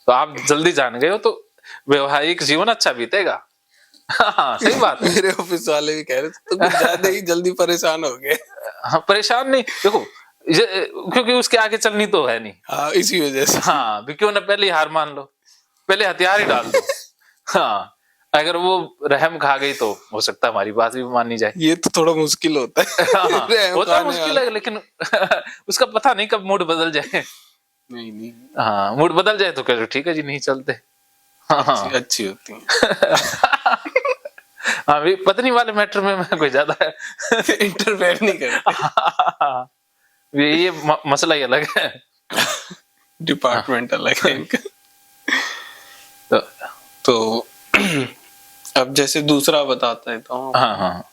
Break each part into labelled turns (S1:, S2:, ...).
S1: तो आप जल्दी जान गए हो तो वैवाहिक जीवन अच्छा बीतेगा। हाँ, सही बात है।
S2: मेरे ऑफिस वाले भी कह रहे थे तो कुछ ज्यादा ही जल्दी परेशान हो गए।
S1: हाँ, परेशान नहीं, देखो ये क्योंकि उसके आगे चलनी तो है नहीं।
S2: हाँ, इसी वजह से।
S1: हाँ, भी क्यों ना पहले ही हार मान लो, पहले हथियार ही डाल दो। हाँ, अगर वो रहम खा गई तो हो सकता है हमारी बात भी मानी जाए।
S2: ये तो थोड़ा मुश्किल होता है।
S1: हाँ,
S2: रहम
S1: होता
S2: खाने
S1: मुश्किल
S2: वाला।
S1: है लेकिन उसका पता नहीं कब मूड बदल जाए।
S2: नहीं नहीं,
S1: हाँ, मूड बदल जाए तो कह ठीक है जी, नहीं चलते।
S2: अच्छी
S1: हाँ।
S2: अच्छी होती है।
S1: हाँ, भी पत्नी वाले मैटर में मैं कोई ज्यादा
S2: इंटरफेयर नहीं करते।
S1: हाँ, ये मसला ही अलग है।
S2: डिपार्टमेंट अलग है इनका।
S1: तो
S2: तो अब जैसे दूसरा बताता है तो
S1: हाँ हाँ,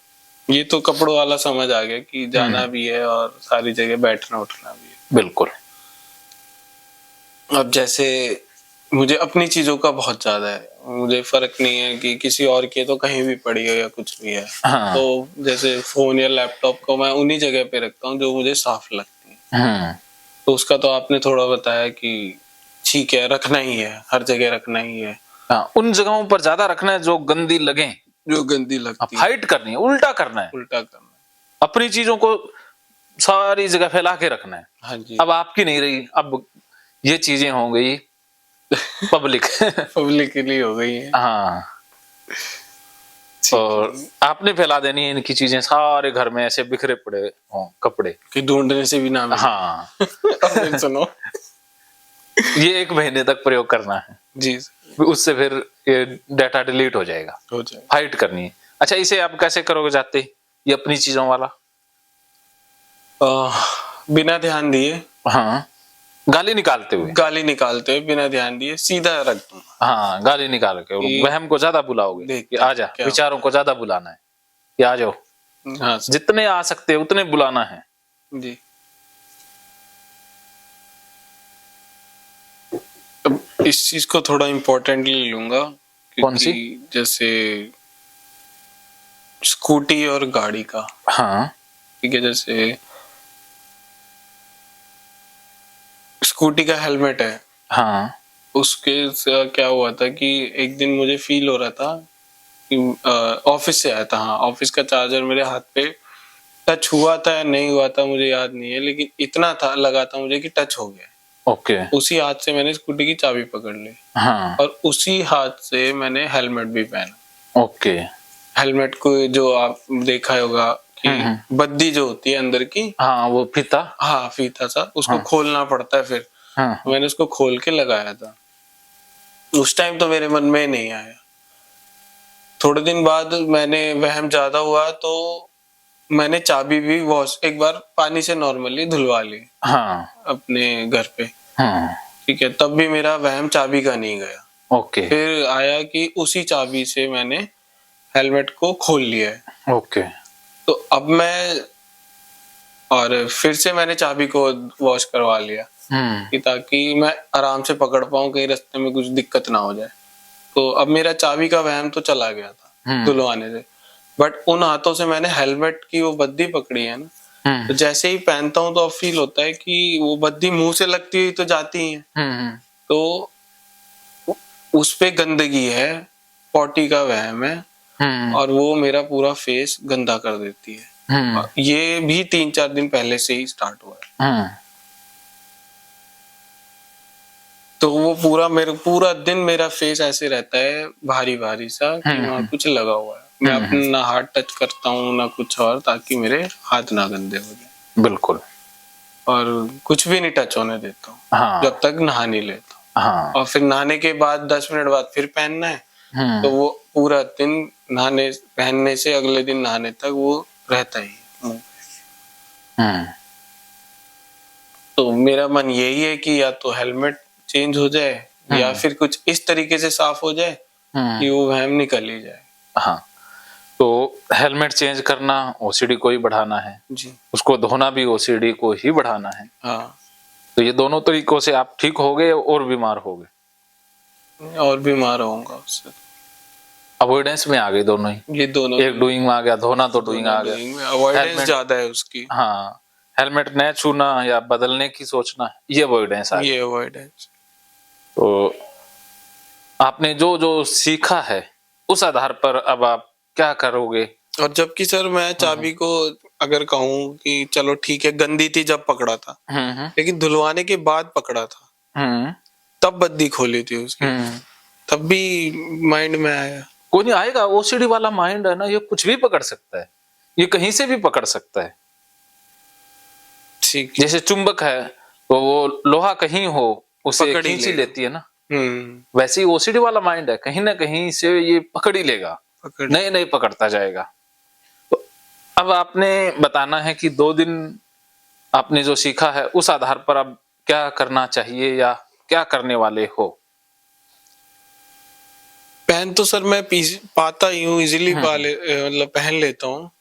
S2: ये तो कपड़ों वाला समझ आ गया कि जाना भी है और सारी जगह बैठना उठना भी है।
S1: बिल्कुल।
S2: अब जैसे मुझे अपनी चीजों का बहुत ज्यादा है, मुझे फर्क नहीं है कि किसी और की तो कहीं भी पड़ी है या कुछ भी है।
S1: हाँ।
S2: तो जैसे फोन या लैपटॉप को मैं उन्हीं जगह पे रखता हूँ जो मुझे साफ लगती है। तो उसका तो आपने थोड़ा बताया कि ठीक है, रखना ही है, हर जगह रखना ही है।
S1: हाँ, उन जगहों पर ज्यादा रखना है जो गंदी लगे,
S2: जो गंदी लगती है।
S1: फाइट करनी है, उल्टा करना है,
S2: उल्टा करना है।
S1: अपनी चीजों को सारी जगह फैला के रखना है।
S2: हाँ जी।
S1: अब आपकी नहीं रही, अब ये चीजें हो गई पब्लिक।
S2: पब्लिक के लिए हो गई है।
S1: हाँ, और आपने फैला देनी है इनकी चीजें सारे घर में, ऐसे बिखरे पड़े हों कपड़े
S2: कि ढूंढने से भी ना मिले।
S1: हाँ।
S2: अब फिर सुनो,
S1: ये 1 महीने तक प्रयोग करना है
S2: जी,
S1: उससे फिर ये डाटा डिलीट हो जाएगा।
S2: हो जाए।
S1: फाइट करनी है। अच्छा, इसे आप कैसे करोगे जाते ही, ये अपनी चीजों वाला?
S2: बिना ध्यान दिए,
S1: हाँ, गाली निकालते हुए,
S2: गाली निकालते हुए बिना ध्यान दिए सीधा रख दूंगा।
S1: हाँ, गाली निकाल के वहम को ज्यादा बुलाओगे कि आ जा, विचारों को ज्यादा बुलाना है कि आ जाओ।
S2: हाँ,
S1: जितने आ सकते हैं उतने बुलाना है
S2: जी। अब इस चीज को थोड़ा इम्पोर्टेंटली लूंगा
S1: कौन सी?
S2: जैसे स्कूटी और गाड़ी का।
S1: हाँ,
S2: ठीक है, जैसे स्कूटी का हेलमेट है।
S1: हाँ,
S2: उसके क्या हुआ था कि एक दिन मुझे फील हो रहा था कि ऑफिस से आया था। हाँ, ऑफिस का चार्जर मेरे हाथ पे टच हुआ था या नहीं हुआ था मुझे याद नहीं है, लेकिन इतना था लगा था मुझे कि टच हो गया।
S1: ओके।
S2: उसी हाथ से मैंने स्कूटी की चाबी पकड़ ली।
S1: हाँ,
S2: और उसी हाथ से मैंने हेलमेट भी पहना।
S1: ओके।
S2: हेलमेट को जो आप देखा होगा कि बद्दी जो होती है अंदर की,
S1: हाँ, वो फीता,
S2: हाँ फीता सा, उसको खोलना पड़ता है फिर। मैंने उसको खोल के लगाया था। उस टाइम तो मेरे मन में नहीं आया। थोड़े दिन बाद मैंने वहम ज्यादा हुआ तो मैंने चाबी भी वॉश एक बार पानी से नॉर्मली धुलवा ली।
S1: हाँ,
S2: अपने घर पे।
S1: हाँ,
S2: ठीक है, तब भी मेरा वहम चाबी का नहीं गया।
S1: ओके।
S2: फिर आया कि उसी चाबी से मैंने हेलमेट को खोल लिया है।
S1: ओके।
S2: तो अब मैं और फिर से मैंने चाबी को वॉश करवा लिया कि ताकि मैं आराम से पकड़ पाऊं, कहीं रास्ते में कुछ दिक्कत ना हो जाए। तो अब मेरा चाबी का वहम तो चला गया था धुलवाने से, बट उन हाथों से मैंने हेलमेट की वो बद्दी पकड़ी है ना, तो जैसे ही पहनता हूं तो अब फील होता है कि वो बद्दी मुंह से लगती हुई तो जाती है, तो उस पे गंदगी है, पॉटी का वहम है, और वो मेरा पूरा फेस गंदा कर देती है। ये भी 3-4 दिन पहले से ही स्टार्ट हुआ है। तो वो पूरा दिन मेरा फेस ऐसे रहता है भारी भारी सा कि वहां कुछ लगा हुआ है। मैं अपना हाथ टच करता हूँ ना कुछ और, ताकि मेरे हाथ ना गंदे हो जाए।
S1: बिल्कुल।
S2: और कुछ भी नहीं टच होने देता हूँ जब तक नहा नहीं लेता। और फिर नहाने के बाद 10 मिनट बाद फिर पहनना है, तो वो पूरा दिन पहनने से अगले दिन नहाने तक वो रहता ही है। तो मेरा मन यही है कि या तो हेलमेट चेंज हो जाए या फिर कुछ इस तरीके से साफ हो जाए कि वो वहम निकल ही जाए।
S1: हाँ, तो हेलमेट चेंज करना ओसीडी को ही बढ़ाना है
S2: जी,
S1: उसको धोना भी ओसीडी को ही बढ़ाना है।
S2: हाँ,
S1: तो ये दोनों तरीकों से आप ठीक हो गए और बीमार हो गए,
S2: और बीमार होऊंगा उससे।
S1: अवॉइडेंस में आ गई दोनों ही।
S2: ये दोनों
S1: एक डूइंग में आ गया, धोना तो डूइंग आ गया,
S2: अवॉइडेंस ज्यादा है उसकी।
S1: हाँ, हेलमेट न छूना या बदलने की सोचना, ये अवॉइडेंस आ गई।
S2: ये अवॉइडेंस।
S1: तो आपने जो जो सीखा है उस आधार पर अब आप क्या करोगे?
S2: और जबकि सर मैं चाबी को अगर कहूँ कि चलो ठीक है, गंदी थी जब पकड़ा था, लेकिन धुलवाने के बाद पकड़ा था, तब बद्दी खोली थी उसकी, तब भी माइंड में आया।
S1: कोई नहीं आएगा, ओसीडी वाला माइंड है ना, ये कुछ भी पकड़ सकता है, ये कहीं से भी पकड़ सकता है।
S2: ठीक,
S1: जैसे चुंबक है तो वो लोहा कहीं हो उसे
S2: पकड़ ही
S1: खींच ही
S2: लेगा।
S1: लेती है ना, वैसे ही ओसीडी वाला माइंड है, कहीं ना कहीं से ये पकड़ ही लेगा, नए नए पकड़ता जाएगा। तो अब आपने बताना है कि 2 दिन आपने जो सीखा है उस आधार पर अब क्या करना चाहिए या क्या करने वाले हो?
S2: पेन तो सर मैं पाता ही हूँ, इजीली मतलब पहन लेता हूँ,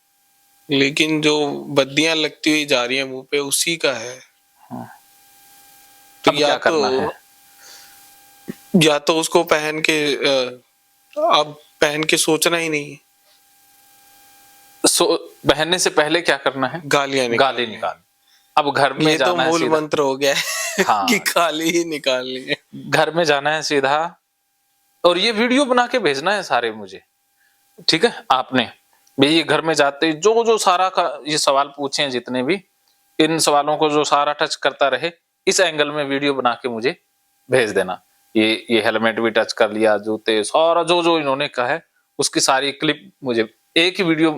S2: लेकिन जो बद्दियां लगती हुई जा रही है मुंह पे उसी का है। तो
S1: क्या करना है?
S2: या तो उसको पहन के अब पहन के सोचना ही नहीं है।
S1: पहनने से पहले क्या करना है?
S2: गाली
S1: निकाल। अब घर में
S2: ये
S1: जाना
S2: तो
S1: है
S2: मूल
S1: सीधा।
S2: मंत्र हो गया है
S1: हाँ।
S2: कि गाली ही निकालनी है।
S1: घर में जाना है सीधा और ये वीडियो बना के भेजना है सारे मुझे, ठीक है? आपने भाई ये घर में जाते जो जो सारा का ये सवाल पूछे हैं जितने भी, इन सवालों को जो सारा टच करता रहे इस एंगल में वीडियो बना के मुझे भेज देना। ये हेलमेट भी टच कर लिया, जूते, सारा जो जो इन्होंने कहा है उसकी सारी क्लिप मुझे, एक ही वीडियो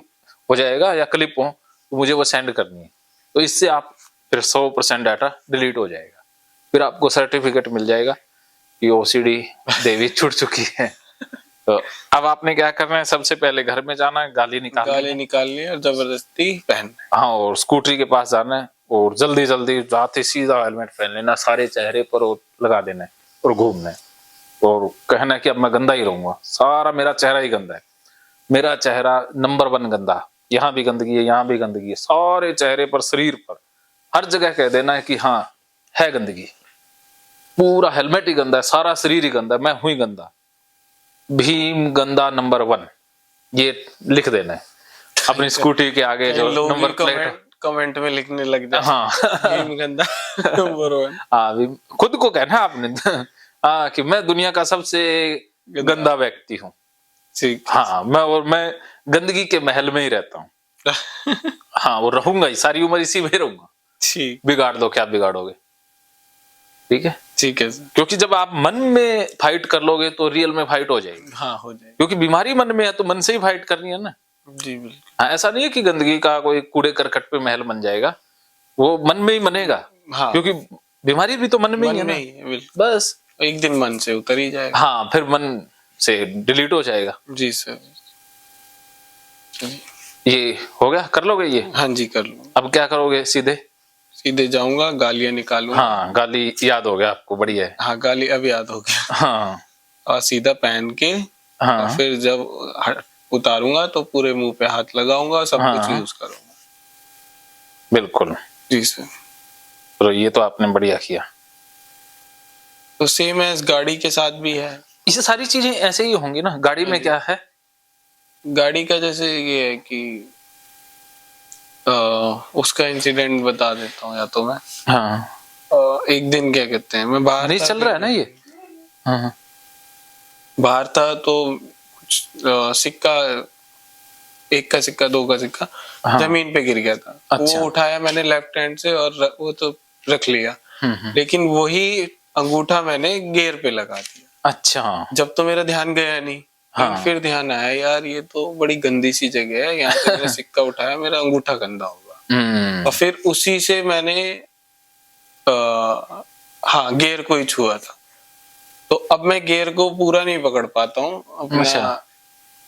S1: हो जाएगा या क्लिप हो तो मुझे वो सेंड करनी है। तो इससे आप फिर 100% डाटा डिलीट हो जाएगा, फिर आपको सर्टिफिकेट मिल जाएगा कि ओसीडी देवी छूट चुकी है। तो अब आपने क्या करना है, सबसे पहले घर में जाना है, गाली निकालनी है
S2: और जबरदस्ती पहनना।
S1: हाँ, और स्कूटरी के पास जाना है और जल्दी जल्दी जाते सीधा हेलमेट पहन लेना सारे चेहरे पर और लगा देना है और घूमना है और कहना है कि अब मैं गंदा ही रहूंगा, सारा मेरा चेहरा ही गंदा है, मेरा चेहरा नंबर 1 गंदा, यहाँ भी गंदगी है, यहाँ भी गंदगी है, सारे चेहरे पर, शरीर पर, हर जगह कह देना है कि हाँ है गंदगी, पूरा हेलमेट ही गंदा है, सारा शरीर ही गंदा है, मैं हूं ही गंदा, भीम गंदा नंबर 1, ये लिख देना है अपनी स्कूटी के आगे जो नंबर प्लेट
S2: कमेंट में लिखने लग जाए।
S1: हाँ
S2: भीम गंदा नंबर 1।
S1: हाँ, खुद को कहना है आपने हाँ कि मैं दुनिया का सबसे गंदा व्यक्ति हूँ। हाँ, मैं गंदगी के महल में ही रहता हूँ। हाँ, वो रहूंगा ही, सारी उम्र इसी में रहूंगा।
S2: ठीक,
S1: बिगाड़ दो, क्या बिगाड़ोगे? ठीक है,
S2: ठीक है सर।
S1: क्योंकि जब आप मन में फाइट कर लोगे तो रियल में फाइट हो जाएगी।
S2: हाँ, हो जाएगी,
S1: क्योंकि बीमारी मन में है तो मन से ही फाइट करनी है ना।
S2: जी बिल्कुल।
S1: हाँ, ऐसा नहीं है कि गंदगी का कोई कूड़े करकट पे महल बन जाएगा, वो मन में ही बनेगा। हाँ, क्योंकि बीमारी भी तो मन में ही है ना, बस
S2: एक दिन मन से उतर ही जाएगा।
S1: हाँ, फिर मन से डिलीट हो जाएगा।
S2: जी सर।
S1: ये हो गया, कर लोगे ये?
S2: हाँ जी, कर लो।
S1: अब क्या करोगे? सीधे
S2: जाऊंगा, गालियां निकालूंगा।
S1: हाँ, गाली याद हो गया आपको, बढ़िया है।
S2: हाँ, गाली अब याद हो गया।
S1: हाँ,
S2: और सीधा पहन के
S1: हाँ,
S2: और फिर जब उतारूंगा तो पूरे मुंह पे हाथ लगाऊंगा, सब कुछ यूज करूंगा।
S1: बिल्कुल
S2: जी सर।
S1: तो ये तो आपने बढ़िया किया।
S2: तो सेम है, इस गाड़ी के साथ भी है।
S1: ये सारी चीजें ऐसे ही होंगी ना। गाड़ी में क्या है?
S2: गाड़ी का जैसे ये है कि उसका इंसिडेंट बता देता हूँ या तो मैं।
S1: हाँ,
S2: एक दिन क्या कहते हैं, मैं बाहर
S1: नहीं चल रहा है ना ये। हाँ,
S2: बाहर था तो कुछ सिक्का, 1 का सिक्का, 2 का सिक्का जमीन पे गिर गया था। अच्छा। वो उठाया मैंने लेफ्ट हैंड से और वो तो रख लिया, लेकिन वही अंगूठा मैंने गियर पे लगा दिया। अच्छा। जब तो मेरा ध्यान गया नहीं। हाँ। फिर ध्यान आया, यार ये तो बड़ी गंदी सी जगह है, यहाँ से मैंने सिक्का उठाया, मेरा अंगूठा गंदा होगा। और फिर उसी से मैंने हाँ, गियर को ही छुआ था। तो अब मैं गियर को पूरा नहीं पकड़ पाता हूँ अपना,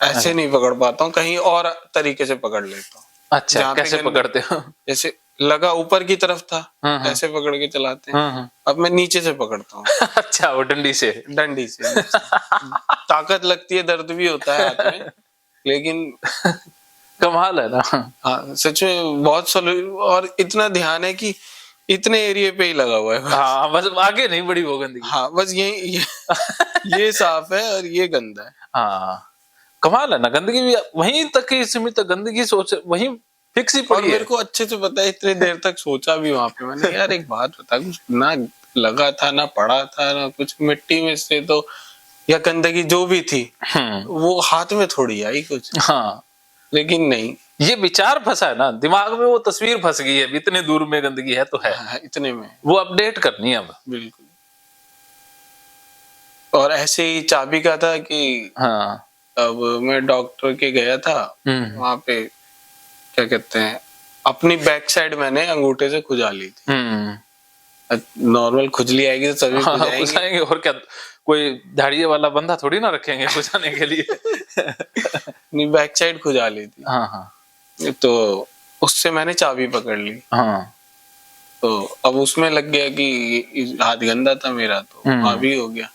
S2: ऐसे नहीं पकड़ पाता हूँ, कहीं और तरीके से पकड़ लेता हूँ। अच्छा, कैसे पकड़ते हो? जैसे लगा ऊपर की तरफ था, ऐसे पकड़ के चलाते हैं। अब मैं नीचे से पकड़ता हूँ।
S1: अच्छा, वो डंडी से
S2: ताकत लगती है, दर्द भी होता है हाथ में, लेकिन
S1: कमाल है ना।
S2: हाँ, सच में बहुत और इतना ध्यान है कि इतने एरिया पे ही लगा हुआ है।
S1: हाँ, बस आगे नहीं बढ़ी वो गंदगी।
S2: हाँ, बस ये साफ है और ये गंदा है।
S1: हाँ, कमाल है ना। गंदगी भी वहीं तक ही सीमित, गंदगी सोच वहीं फिक्स ही पड़ी है।
S2: मेरे को अच्छे से पता है, इतने देर तक सोचा भी वहां पे मैंने, यार एक बात बता, कुछ ना लगा था, ना पड़ा था, ना कुछ, मिट्टी में से तो या गंदगी जो भी थी वो हाथ में थोड़ी आई कुछ,
S1: हाँ,
S2: लेकिन नहीं,
S1: ये विचार फंसा है ना दिमाग में, वो तस्वीर फंस गई है, इतने दूर में गंदगी है तो है,
S2: इतने में
S1: वो अपडेट करनी है अब।
S2: बिल्कुल। और ऐसे ही चाबी का था कि
S1: हाँ,
S2: अब मैं डॉक्टर के गया था, वहां पे क्या कहते हैं, अपनी बैक साइड मैंने अंगूठे से खुजाली थी। नॉर्मल खुजली आएगी तो सभी
S1: खुजाएंगे, और क्या, कोई दाढ़ी वाला बंदा थोड़ी ना रखेंगे खुजाने के लिए।
S2: नहीं, बैक साइड खुजाली थी।
S1: हाँ हाँ,
S2: तो उससे मैंने चाबी पकड़ ली।
S1: हाँ,
S2: तो अब उसमें लग गया कि हाथ गंदा था मेरा, तो वहां भी हो गया,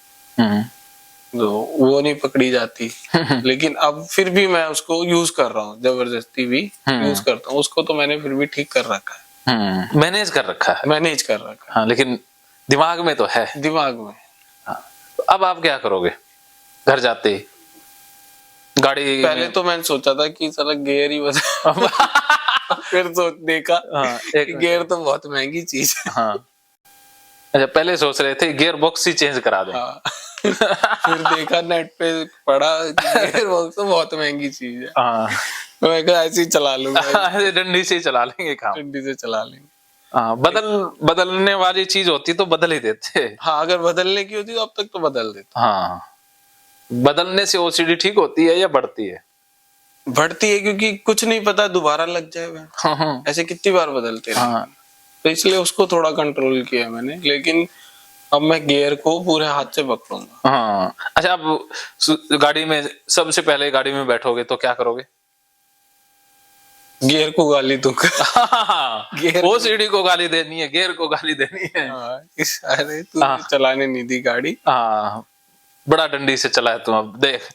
S2: तो वो नहीं पकड़ी जाती। लेकिन अब फिर भी मैं उसको यूज कर रहा हूँ, जबरदस्ती भी यूज करता हूँ उसको, तो मैंने फिर भी ठीक कर रखा है,
S1: मैनेज कर रखा है,
S2: मैनेज कर रखा है।
S1: हाँ, लेकिन दिमाग में तो है,
S2: दिमाग में।
S1: हाँ, तो अब आप क्या करोगे घर जाते ही? गाड़ी
S2: पहले तो मैंने सोचा था कि साला गियर ही बदल फिर तो देखा गियर तो बहुत महंगी चीज है।
S1: हाँ, अच्छा, पहले सोच रहे थे गियर बॉक्स ही चेंज करा दें।
S2: हाँ। फिर देखा नेट पे पढ़ा गियर बॉक्स तो बहुत महंगी चीज है।
S1: हाँ,
S2: मैं कहा ऐसे ही चला लूंगा,
S1: डंडी से ही चला लेंगे काम,
S2: डंडी से चला लेंगे।
S1: हाँ, बदलने वाली चीज होती तो बदल ही देते।
S2: हाँ, अगर बदलने की होती तो अब तक तो बदल देते।
S1: हाँ, बदलने से ओसीडी ठीक होती है या बढ़ती है?
S2: बढ़ती है, क्योंकि कुछ नहीं पता दोबारा लग जाएगा।
S1: हाँ,
S2: ऐसे कितनी बार बदलते हैं।
S1: हाँ,
S2: तो इसलिए उसको थोड़ा कंट्रोल किया मैंने, लेकिन अब मैं गियर को पूरे हाथ से पकड़ूंगा।
S1: हाँ, अच्छा, अब गाड़ी में सबसे पहले गाड़ी में बैठोगे तो क्या करोगे?
S2: गियर को गाली दूंगा।
S1: ओसीडी को गाली देनी है, गियर को गाली देनी है।
S2: अरे तू चलाने नहीं दी गाड़ी।
S1: हाँ, बड़ा डंडी से चलाया तुम, अब देख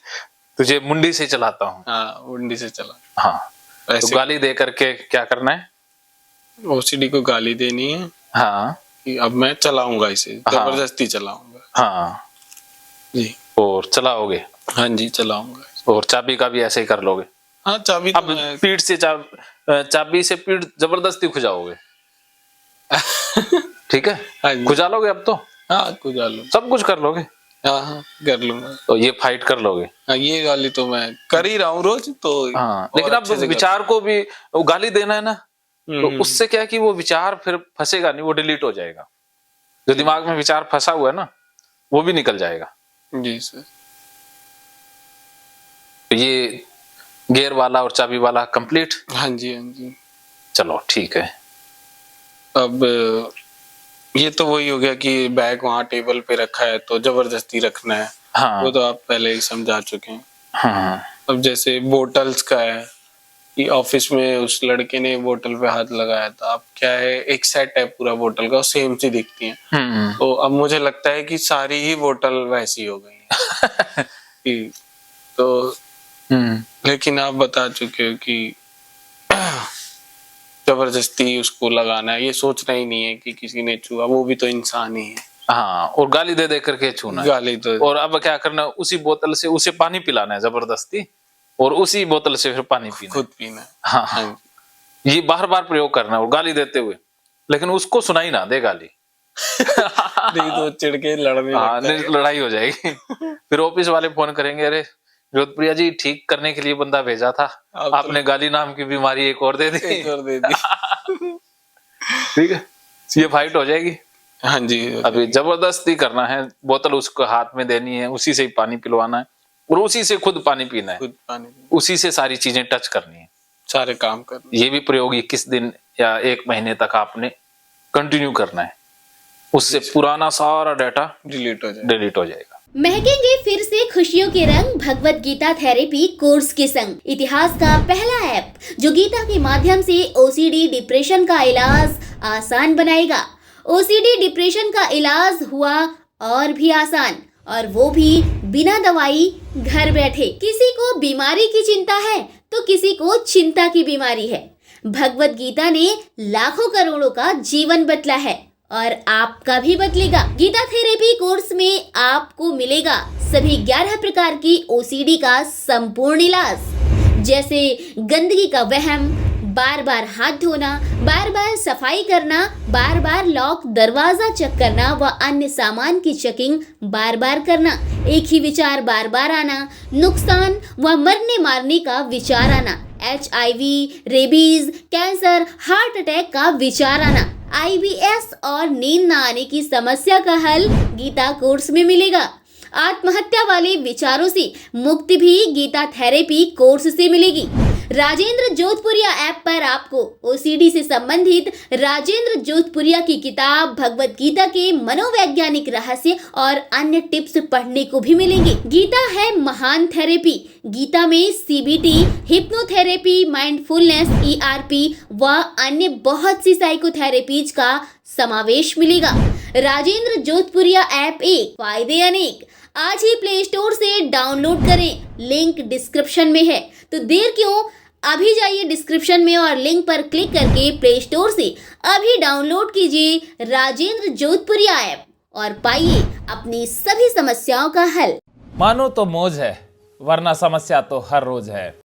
S1: तुझे मुंडी से चलाता हूँ।
S2: हाँ, मुंडी से चला।
S1: हाँ, तो गाली दे करके क्या करना है?
S2: ओसीडी को गाली देनी है,
S1: हाँ,
S2: कि अब मैं चलाऊंगा इसे, जबरदस्ती चलाऊंगा।
S1: हाँ
S2: जी,
S1: और चलाओगे?
S2: हाँ जी, चलाऊंगा।
S1: और चाबी का भी ऐसे ही कर लोगे?
S2: हाँ, चाबी
S1: अब पीठ से चाबी से पीठ जबरदस्ती खुजाओगे? ठीक है,
S2: हाँ,
S1: खुजा लोगे अब तो?
S2: हाँ, खुजा लो,
S1: सब कुछ कर लोगे?
S2: हाँ, कर लूंगा।
S1: तो ये फाइट कर लोगे?
S2: हाँ, ये गाली तो मैं कर ही रहा हूँ रोज, तो
S1: हाँ, लेकिन अब विचार को भी गाली देना है ना, तो उससे क्या है कि वो विचार फिर फंसेगा नहीं, वो डिलीट हो जाएगा। जो दिमाग में विचार फंसा हुआ है ना, वो भी निकल जाएगा।
S2: जी सर।
S1: तो ये गियर वाला और चाबी वाला कंप्लीट?
S2: हाँ जी, हाँ जी।
S1: चलो ठीक है।
S2: अब ये तो वही हो गया कि बैग वहां टेबल पे रखा है तो जबरदस्ती रखना है।
S1: हाँ,
S2: वो तो आप पहले ही समझा चुके हैं।
S1: हाँ,
S2: अब जैसे बोटल्स का है कि ऑफिस में उस लड़के ने बोतल पे हाथ लगाया था। अब क्या है, एक सेट है पूरा बोतल का, सेम सी दिखती है। तो अब मुझे लगता है कि सारी ही बोतल वैसी हो गई है। कि तो लेकिन आप बता चुके हो कि जबरदस्ती उसको लगाना है, ये सोचना ही नहीं है कि किसी ने छुआ, वो भी तो इंसान ही है।
S1: हाँ, और गाली दे करके छूना है।
S2: गाली तो,
S1: और अब क्या करना, उसी बोतल से उसे पानी पिलाना है जबरदस्ती, और उसी बोतल से फिर पानी पीना,
S2: खुद पीना है।
S1: हाँ, हाँ, ये बार बार प्रयोग करना है, और गाली देते हुए, लेकिन उसको सुनाई ना दे गाली।
S2: नहीं तो चिढ़ के लड़ने लगता है।
S1: लड़ाई हो जाएगी। फिर ऑफिस वाले फोन करेंगे, अरे जोधप्रिया जी, ठीक करने के लिए बंदा भेजा था, आपने गाली नाम की बीमारी एक और दे दी। ठीक है, ये फाइट हो जाएगी।
S2: हाँ जी,
S1: अभी जबरदस्ती करना है, बोतल उसको हाथ में देनी है, उसी से ही पानी पिलवाना है, और उसी से खुद पानी पीना है, उसी से सारी चीजें टच करनी है,
S2: सारे काम करने।
S1: ये भी प्रयोग 21 दिन या 1 महीने तक आपने कंटिन्यू करना है, उससे पुराना सारा डाटा डिलीट हो जाएगा।
S3: महकेंगे फिर से खुशियों के रंग भगवत गीता थेरेपी कोर्स के संग। इतिहास का पहला ऐप जो गीता के माध्यम से ओसीडी डिप्रेशन का इलाज आसान बनाएगा। ओसीडी डिप्रेशन का इलाज हुआ और भी आसान, और वो भी बिना दवाई, घर बैठे। किसी को बीमारी की चिंता है तो किसी को चिंता की बीमारी है। भगवत गीता ने लाखों करोड़ों का जीवन बदला है, और आपका भी बदलेगा। गीता थेरेपी कोर्स में आपको मिलेगा सभी 11 प्रकार की ओसीडी का संपूर्ण इलाज, जैसे गंदगी का वहम, बार बार हाथ धोना, बार बार सफाई करना, बार बार लॉक दरवाजा चेक करना व अन्य सामान की चेकिंग बार बार करना, एक ही विचार बार बार आना, नुकसान व मरने मारने का विचार आना, HIV, rabies, cancer, heart attack का विचार आना, IBS और नींद न आने की समस्या का हल गीता कोर्स में मिलेगा। आत्महत्या वाले विचारों से मुक्ति भी गीता थेरेपी कोर्स से मिलेगी। राजेंद्र जोधपुरिया ऐप पर आपको OCD से संबंधित राजेंद्र जोधपुरिया की किताब भगवत गीता के मनोवैज्ञानिक रहस्य और अन्य टिप्स पढ़ने को भी मिलेंगे। गीता है महान थेरेपी। गीता में CBT, हिप्नोथेरेपी, माइंडफुलनेस, ERP व अन्य बहुत सी साइकोथेरेपीज का समावेश मिलेगा। राजेंद्र जोधपुरिया ऐप एक, फायदे अनेक। आज ही प्ले स्टोर से डाउनलोड करें, लिंक डिस्क्रिप्शन में है। तो देर क्यों, अभी जाइए डिस्क्रिप्शन में और लिंक पर क्लिक करके प्ले स्टोर से अभी डाउनलोड कीजिए राजेंद्र जोधपुरिया ऐप और पाइए अपनी सभी समस्याओं का हल।
S4: मानो तो मौज है, वरना समस्या तो हर रोज है।